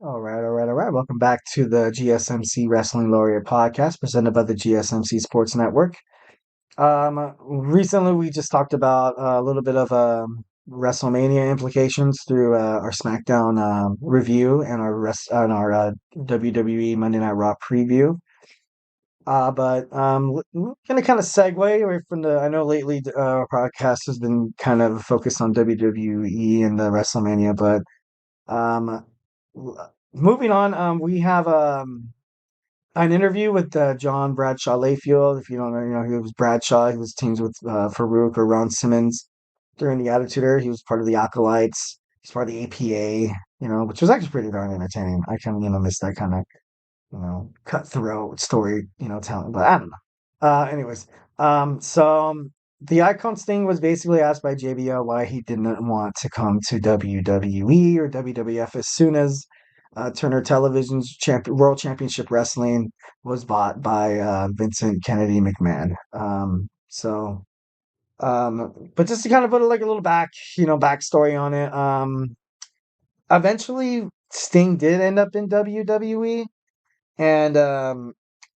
All right. Welcome back to the GSMC Wrestling Laureate Podcast presented by the GSMC Sports Network. Recently we just talked about a little bit of WrestleMania implications through our SmackDown review and our WWE Monday Night Raw preview. But gonna kind of segue away from the. I know lately our podcast has been kind of focused on WWE and the WrestleMania, but um, moving on, we have an interview with John Bradshaw Layfield. If you don't know, he was Bradshaw. He was teams with Farouk or Ron Simmons during the Attitude Era. He was part of the Acolytes. He's part of the APA, which was actually pretty darn entertaining. I kind of, miss that kind of, cutthroat story, telling, but I don't know. Anyways, the Icon Sting was basically asked by JBL why he didn't want to come to WWE or WWF as soon as Turner Television's World Championship Wrestling was bought by Vincent Kennedy McMahon. But just to kind of put like a little backstory on it. Eventually, Sting did end up in WWE, and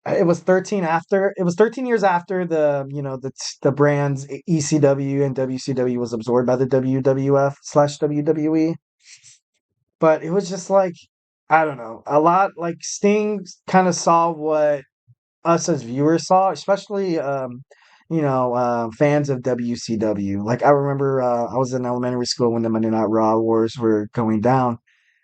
it was 13 years after the brands ECW and WCW was absorbed by the WWF/WWE. But it was just like, I don't know, a lot like Sting kind of saw what us as viewers saw, especially fans of WCW. Like I remember I was in elementary school when the Monday Night Raw wars were going down,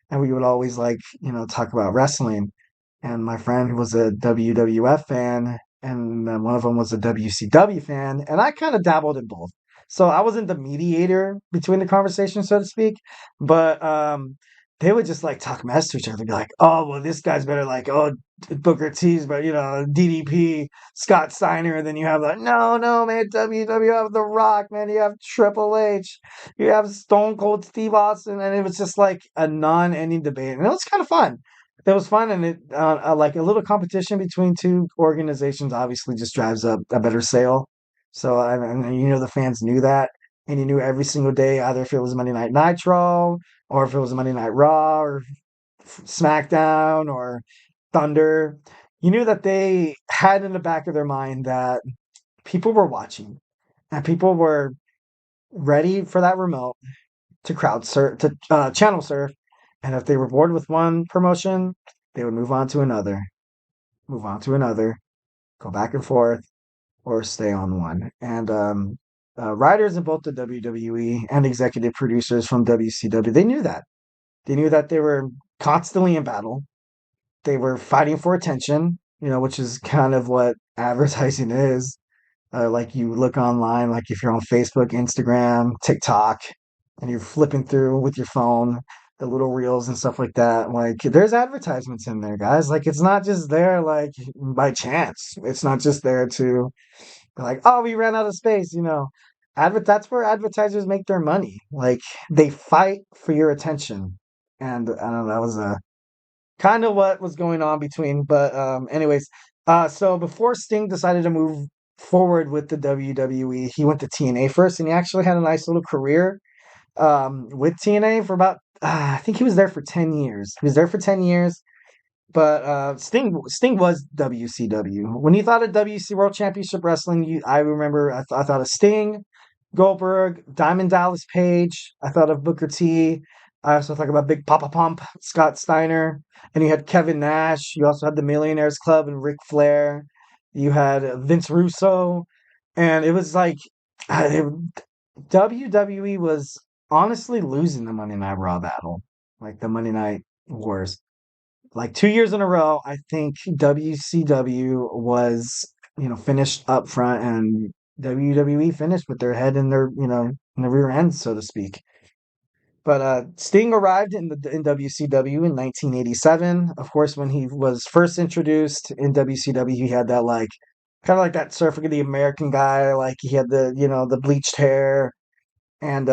and we would always talk about wrestling. And my friend was a WWF fan, and then one of them was a WCW fan, and I kind of dabbled in both. So I wasn't the mediator between the conversation, so to speak, but they would just like talk mess to each other, be like, "Oh, well, this guy's better," like, "Oh, Booker T's, but DDP, Scott Steiner," and then you have like, "No, no, man, WWF, The Rock, man, you have Triple H, you have Stone Cold Steve Austin," and it was just like a non-ending debate, and it was kind of fun. It was fun, and it like a little competition between two organizations obviously just drives up a better sale. So and the fans knew that, and you knew every single day either if it was Monday Night Nitro or if it was Monday Night Raw or SmackDown or Thunder, you knew that they had in the back of their mind that people were watching and people were ready for that remote to channel surf, and if they were bored with one promotion, they would move on to another, go back and forth, or stay on one. And writers in both the WWE and executive producers from WCW, they knew that. They knew that they were constantly in battle. They were fighting for attention, which is kind of what advertising is. Like you look online, like if you're on Facebook, Instagram, TikTok, and you're flipping through with your phone, the little reels and stuff like that. Like there's advertisements in there, guys. Like it's not just there like by chance. It's not just there to like, oh, we ran out of space, that's where advertisers make their money. Like they fight for your attention. And I don't know, that was kind of what was going on between. But anyways, so before Sting decided to move forward with the WWE, he went to TNA first, and he actually had a nice little career with TNA for about I think he was there for 10 years. He was there for 10 years, but Sting was WCW. When you thought of WC World Championship Wrestling, I remember I thought of Sting, Goldberg, Diamond Dallas Page. I thought of Booker T. I also thought about Big Papa Pump, Scott Steiner, and you had Kevin Nash. You also had the Millionaires Club and Ric Flair. You had Vince Russo, and it was like WWE was honestly losing the Monday Night Raw battle, like the Monday Night Wars. Like 2 years in a row, I think WCW was, finished up front, and WWE finished with their head in in the rear end, so to speak. But Sting arrived in WCW in 1987. Of course, when he was first introduced in WCW, he had that like kind of like that surfer, the American guy. Like he had the bleached hair, and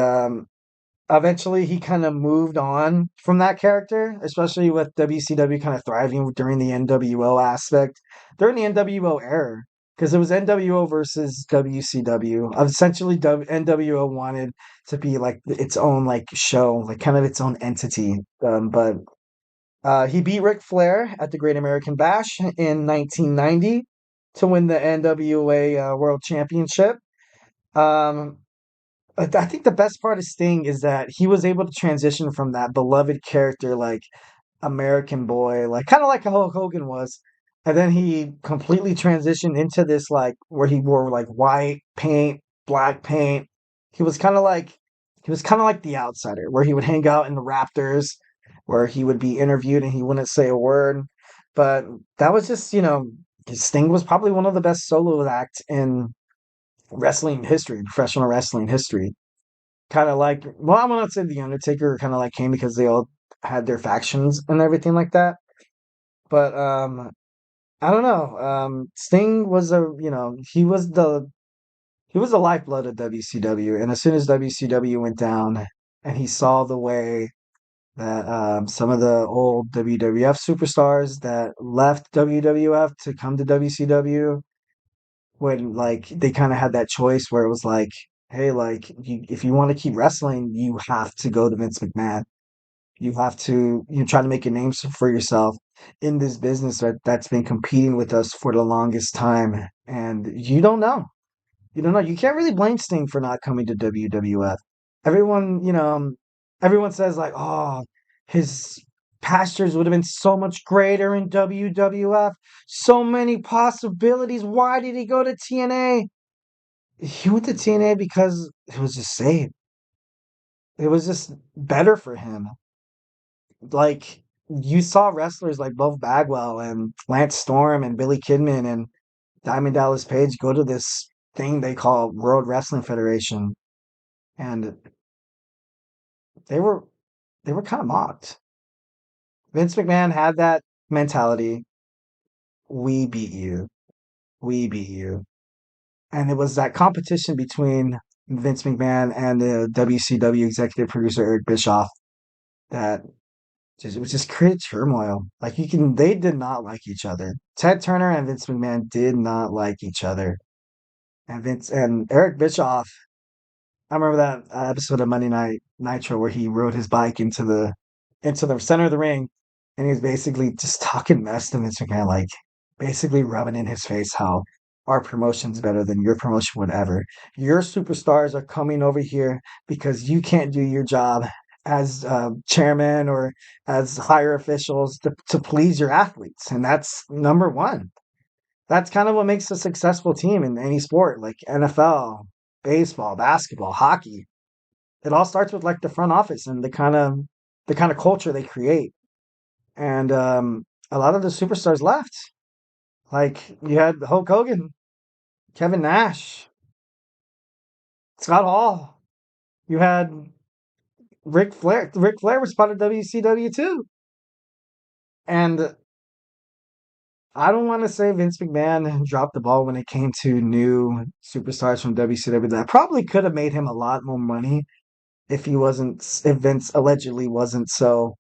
eventually he kind of moved on from that character, especially with WCW kind of thriving during the NWO aspect, during the NWO era, because it was NWO versus WCW. Essentially, NWO wanted to be like its own like show, like kind of its own entity. But He beat Ric Flair at the Great American Bash in 1990 to win the NWA World Championship. Um, I think the best part of Sting is that he was able to transition from that beloved character, like American boy, like kind of like Hulk Hogan was. And then he completely transitioned into this like where he wore like white paint, black paint. He was kind of like he was kind of like the outsider, where he would hang out in the Raptors, where he would be interviewed and he wouldn't say a word. But that was just, Sting was probably one of the best solo acts in wrestling history, professional wrestling history. Kind of like, well, I'm gonna say the Undertaker kind of like came because they all had their factions and everything like that. But I don't know. Sting was he was the lifeblood of WCW, and as soon as WCW went down, and he saw the way that some of the old WWF superstars that left WWF to come to WCW, when like they kind of had that choice where it was like, hey, like if you want to keep wrestling, you have to go to Vince McMahon. You have to try to make a name for yourself in this business that's been competing with us for the longest time. And you don't know. You don't know. You can't really blame Sting for not coming to WWF. Everyone, everyone says like, oh, his pastures would have been so much greater in WWF. So many possibilities. Why did he go to TNA? He went to TNA because it was just safe. It was just better for him. Like you saw wrestlers like Buff Bagwell and Lance Storm and Billy Kidman and Diamond Dallas Page go to this thing they call World Wrestling Federation, and they were they were kind of mocked. Vince McMahon had that mentality. We beat you. We beat you. And it was that competition between Vince McMahon and the WCW executive producer Eric Bischoff that it was just created turmoil. Like they did not like each other. Ted Turner and Vince McMahon did not like each other. And Vince and Eric Bischoff, I remember that episode of Monday Night Nitro where he rode his bike into the center of the ring, and he was basically just talking mess to Vince McMahon, like basically rubbing in his face how our promotion's better than your promotion would ever. Your superstars are coming over here because you can't do your job as chairman or as higher officials to please your athletes, and that's number one. That's kind of what makes a successful team in any sport, like NFL, baseball, basketball, hockey. It all starts with like the front office and the kind of culture they create. And a lot of the superstars left. Like you had Hulk Hogan, Kevin Nash, Scott Hall. You had Ric Flair. Ric Flair was part of WCW too. And I don't want to say Vince McMahon dropped the ball when it came to new superstars from WCW. That probably could have made him a lot more money if Vince allegedly wasn't so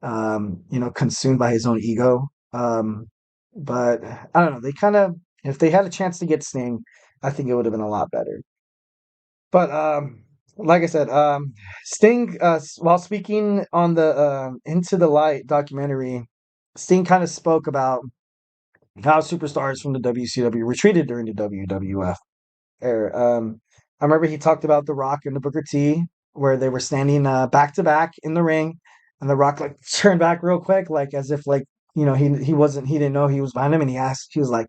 consumed by his own ego. But I don't know. They kind of, if they had a chance to get Sting, I think it would have been a lot better. But like I said, Sting, while speaking on the Into the Light documentary, Sting kind of spoke about how superstars from the WCW were treated during the WWF era. I remember he talked about The Rock and the Booker T, where they were standing back to back in the ring, and The Rock like turned back real quick, like as if like he didn't know he was behind him, and he was like,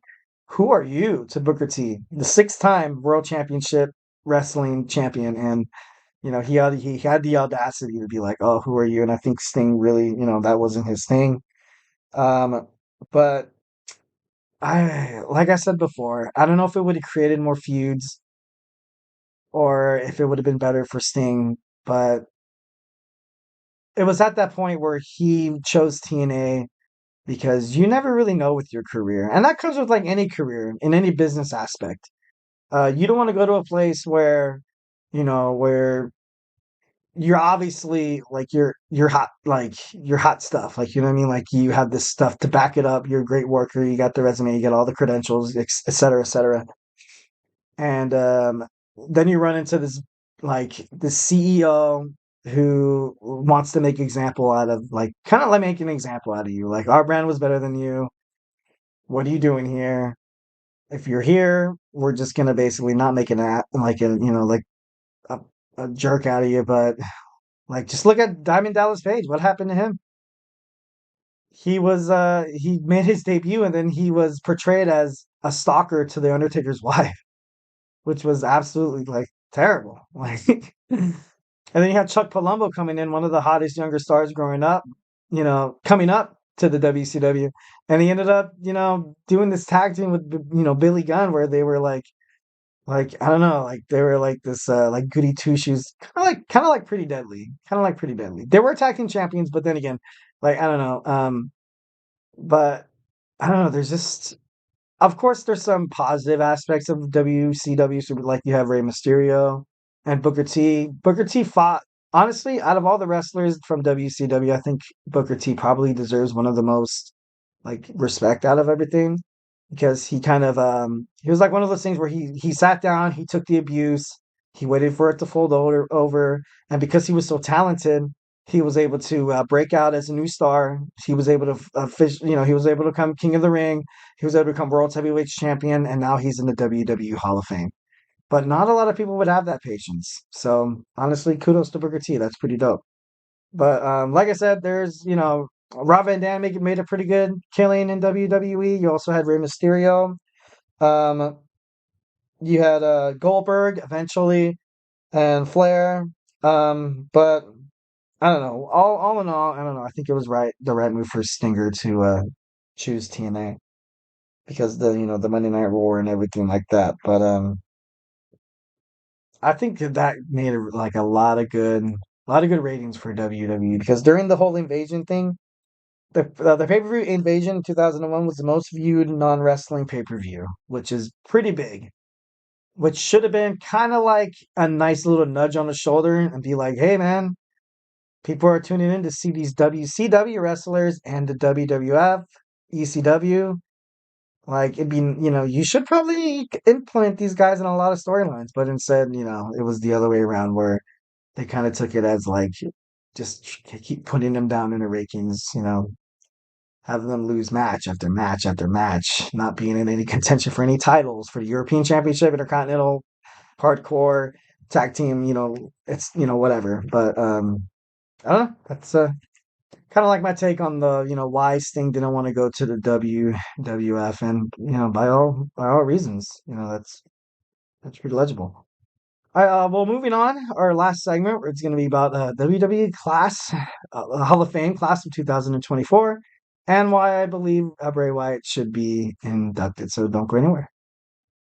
"Who are you?" to Booker T, the 6-time World Championship wrestling champion, and he had the audacity to be like, "Oh, who are you?" And I think Sting really, that wasn't his thing. Um, but like I said before, I don't know if it would have created more feuds or if it would have been better for Sting, but it was at that point where he chose TNA because you never really know with your career. And that comes with like any career in any business aspect. You don't want to go to a place where you're obviously like you're hot, like you're hot stuff, like you know what I mean, like you have this stuff to back it up. You're a great worker, you got the resume, you got all the credentials, et cetera, et cetera. And then you run into this like the CEO who wants to make example out of like kind of like make an example out of you. Like our brand was better than you. What are you doing here? If you're here, we're just gonna basically not make an like a like a, a jerk out of you. But like just look at Diamond Dallas Page. What happened to him? He made his debut and then he was portrayed as a stalker to the Undertaker's wife, which was absolutely like terrible. Like and then you had Chuck Palumbo coming in, one of the hottest younger stars growing up, coming up to the WCW. And he ended up, doing this tag team with, Billy Gunn, where they were I don't know, like they were like this, like goody two shoes, kind of like Pretty Deadly, kind of like Pretty Deadly. They were tag team champions, but then again, like I don't know, but I don't know. There's just of course, there's some positive aspects of WCW. So, like you have Rey Mysterio and Booker T. Booker T fought, honestly, out of all the wrestlers from WCW, I think Booker T probably deserves one of the most like respect out of everything because he kind of he was like one of those things where he sat down, he took the abuse, he waited for it to fold over, and because he was so talented, he was able to break out as a new star. He was able to he was able to become King of the Ring. He was able to become World Heavyweight Champion, and now he's in the WWE Hall of Fame. But not a lot of people would have that patience. So honestly, kudos to Booker T. That's pretty dope. But like I said, there's Rob Van Dam made a pretty good killing in WWE. You also had Rey Mysterio. Um, you had Goldberg eventually and Flair. But I don't know. All in all, I don't know. I think it was the right move for Stinger to choose TNA because the Monday Night War and everything like that. But I think that made like a lot of good ratings for WWE because during the whole invasion thing, the pay per view Invasion in 2001 was the most viewed non wrestling pay per view, which is pretty big. Which should have been kind of like a nice little nudge on the shoulder and be like, hey man, people are tuning in to see these WCW wrestlers and the WWF, ECW. Like it'd be, you should probably implement these guys in a lot of storylines, but instead, it was the other way around where they kind of took it as like just keep putting them down in the rankings, having them lose match after match after match, not being in any contention for any titles for the European Championship, Intercontinental, Hardcore, Tag Team, it's whatever. But I don't know. That's kind of like my take on the why Sting didn't want to go to the WWF, and by all reasons, that's pretty legible. All right, well, moving on, our last segment, it's going to be about WWE class, Hall of Fame class of 2024, and why I believe Bray Wyatt should be inducted. So don't go anywhere.